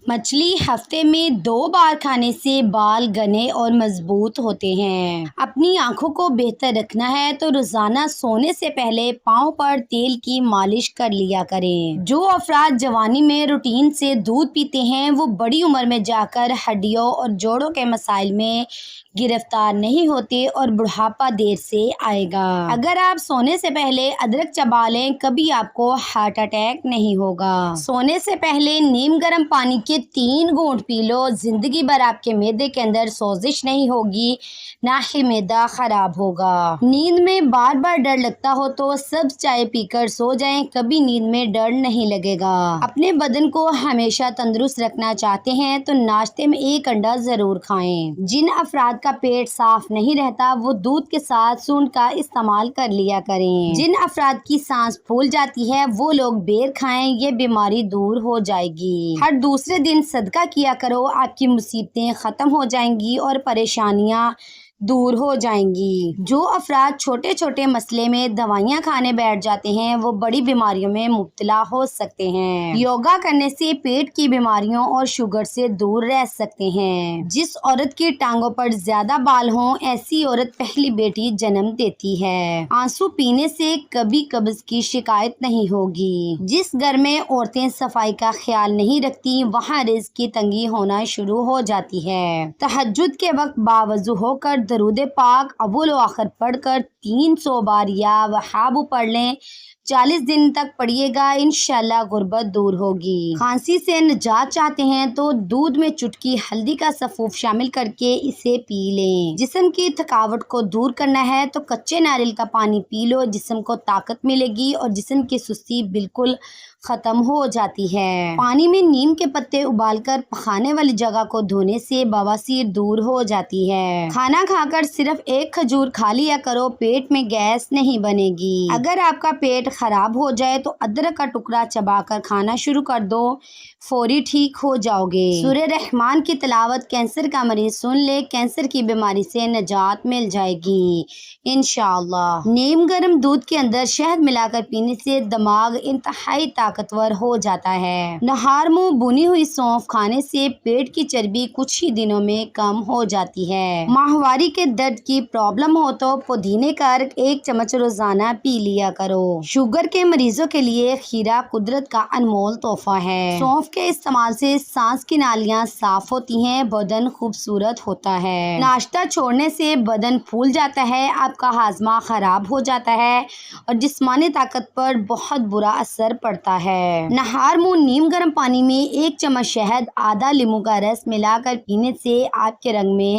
مچھلی ہفتے میں 2 بار کھانے سے بال گھنے اور مضبوط ہوتے ہیں۔ اپنی آنکھوں کو بہتر رکھنا ہے تو روزانہ سونے سے پہلے پاؤں پر تیل کی مالش کر لیا کریں۔ جو افراد جوانی میں روٹین سے دودھ پیتے ہیں وہ بڑی عمر میں جا کر ہڈیوں اور جوڑوں کے مسائل میں گرفتار نہیں ہوتے اور بڑھاپا دیر سے آئے گا۔ اگر آپ سونے سے پہلے ادرک چبا لیں کبھی آپ کو ہارٹ اٹیک نہیں ہوگا۔ سونے سے پہلے نیم گرم پانی کے 3 گھونٹ پی لو، زندگی بھر آپ کے معدے کے اندر سوزش نہیں ہوگی، نہ ہی معدہ خراب ہوگا۔ نیند میں بار بار ڈر لگتا ہو تو سبز چائے پی کر سو جائیں، کبھی نیند میں ڈر نہیں لگے گا۔ اپنے بدن کو ہمیشہ تندرست رکھنا چاہتے ہیں تو ناشتے میں 1 انڈا ضرور کھائیں۔ جن افراد کا پیٹ صاف نہیں رہتا وہ دودھ کے ساتھ سونڈ کا استعمال کر لیا کریں۔ جن افراد کی سانس پھول جاتی ہے وہ لوگ بیر کھائیں، یہ بیماری دور ہو جائے گی۔ ہر دوسرے دن صدقہ کیا کرو، آپ کی مصیبتیں ختم ہو جائیں گی اور پریشانیاں دور ہو جائیں گی۔ جو افراد چھوٹے چھوٹے مسئلے میں دوائیاں کھانے بیٹھ جاتے ہیں وہ بڑی بیماریوں میں مبتلا ہو سکتے ہیں۔ یوگا کرنے سے پیٹ کی بیماریوں اور شوگر سے دور رہ سکتے ہیں۔ جس عورت کی ٹانگوں پر زیادہ بال ہوں ایسی عورت پہلی بیٹی جنم دیتی ہے۔ آنسو پینے سے کبھی قبض کی شکایت نہیں ہوگی۔ جس گھر میں عورتیں صفائی کا خیال نہیں رکھتی وہاں رزق کی تنگی ہونا شروع ہو جاتی ہے۔ تہجد کے وقت باوضو ہو کر درود پاک اول و آخر پڑھ کر 300 بار یا وہاب پڑھ لیں، 40 دن تک پڑھیے گا، انشاءاللہ غربت دور ہوگی۔ کھانسی سے نجات چاہتے ہیں تو دودھ میں چٹکی ہلدی کا سفوف شامل کر کے اسے پی لیں۔ جسم کی تھکاوٹ کو دور کرنا ہے تو کچے ناریل کا پانی پی لو، جسم کو طاقت ملے گی اور جسم کی سستی بالکل ختم ہو جاتی ہے۔ پانی میں نیم کے پتے ابال کر پخانے والی جگہ کو دھونے سے بواسیر دور ہو جاتی ہے۔ کھانا کھا کر صرف 1 کھجور کھا لیا کرو، پیٹ میں گیس نہیں بنے گی۔ اگر آپ کا پیٹ خراب ہو جائے تو ادرک کا ٹکڑا چبا کر کھانا شروع کر دو، فوری ٹھیک ہو جاؤ گے۔ سورہ رحمان کی تلاوت کینسر کا مریض سن لے، کینسر کی بیماری سے نجات مل جائے گی انشاءاللہ۔ نیم گرم دودھ کے اندر شہد ملا کر پینے سے دماغ انتہائی طاقتور ہو جاتا ہے۔ نہار منہ بھنی ہوئی سونف کھانے سے پیٹ کی چربی کچھ ہی دنوں میں کم ہو جاتی ہے۔ ماہواری کے درد کی پرابلم ہو تو پودینے کا عرق 1 چمچ روزانہ پی لیا کرو۔ شوگر کے مریضوں کے لیے کھیرا قدرت کا انمول تحفہ ہے۔ سونف کے استعمال سے سانس کی نالیاں صاف ہوتی ہیں، بدن خوبصورت ہوتا ہے۔ ناشتہ چھوڑنے سے بدن پھول جاتا ہے، آپ کا ہاضمہ خراب ہو جاتا ہے اور جسمانی طاقت پر بہت برا اثر پڑتا ہے۔ نہار منہ نیم گرم پانی میں 1 چمچ شہد آدھا لیموں کا رس ملا کر پینے سے آپ کے رنگ میں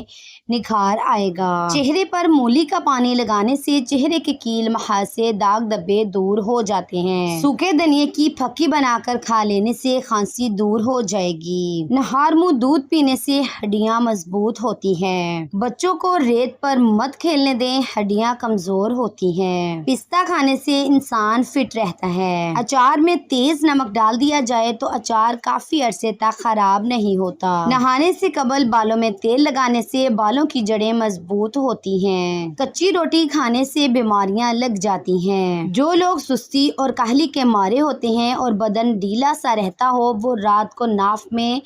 نکھار آئے گا۔ چہرے پر مولی کا پانی لگانے سے چہرے کے کیل محاسے داغ دھبے دور ہو جاتے ہیں۔ سوکھے دھنیے کی پھکی بنا کر کھا لینے سے کھانسی دور ہو جائے گی۔ نہار منہ دودھ پینے سے ہڈیاں مضبوط ہوتی ہیں۔ بچوں کو ریت پر مت کھیلنے دیں، ہڈیاں کمزور ہوتی ہیں۔ پستہ کھانے سے انسان فٹ رہتا ہے۔ اچار میں تیز نمک ڈال دیا جائے تو اچار کافی عرصے تک خراب نہیں ہوتا۔ نہانے سے قبل بالوں میں تیل لگانے سے بالوں کی جڑیں مضبوط ہوتی ہیں۔ کچی روٹی کھانے سے بیماریاں لگ جاتی ہیں۔ جو لوگ سستی اور کاہلی کے مارے ہوتے ہیں اور بدن ڈھیلا سا رہتا ہو وہ رات کو ناف میں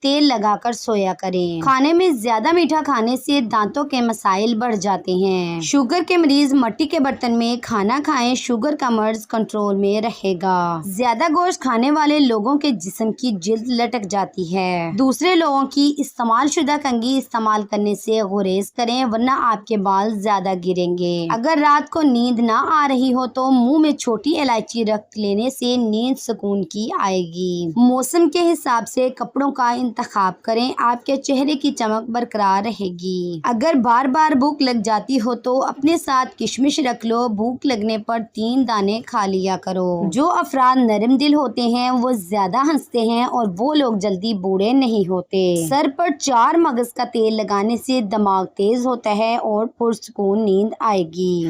تیل لگا کر سویا کریں۔ کھانے میں زیادہ میٹھا کھانے سے دانتوں کے مسائل بڑھ جاتے ہیں۔ شوگر کے مریض مٹی کے برتن میں کھانا کھائیں، شوگر کا مرض کنٹرول میں رہے گا۔ زیادہ گوشت کھانے والے لوگوں کے جسم کی جلد لٹک جاتی ہے۔ دوسرے لوگوں کی استعمال شدہ کنگھی استعمال کرنے سے گریز کریں ورنہ آپ کے بال زیادہ گریں گے۔ اگر رات کو نیند نہ آ رہی ہو تو منہ میں چھوٹی الائچی رکھ لینے سے نیند سکون کی آئے گی۔ موسم کے حساب سے کپڑوں کا انتخاب کریں، آپ کے چہرے کی چمک برقرار رہے گی۔ اگر بار بار بھوک لگ جاتی ہو تو اپنے ساتھ کشمش رکھ لو، بھوک لگنے پر 3 دانے کھا لیا کرو۔ جو افراد نرم دل ہوتے ہیں وہ زیادہ ہنستے ہیں اور وہ لوگ جلدی بوڑھے نہیں ہوتے۔ سر پر 4 مغز کا تیل لگانے سے دماغ تیز ہوتا ہے اور پرسکون نیند آئے گی۔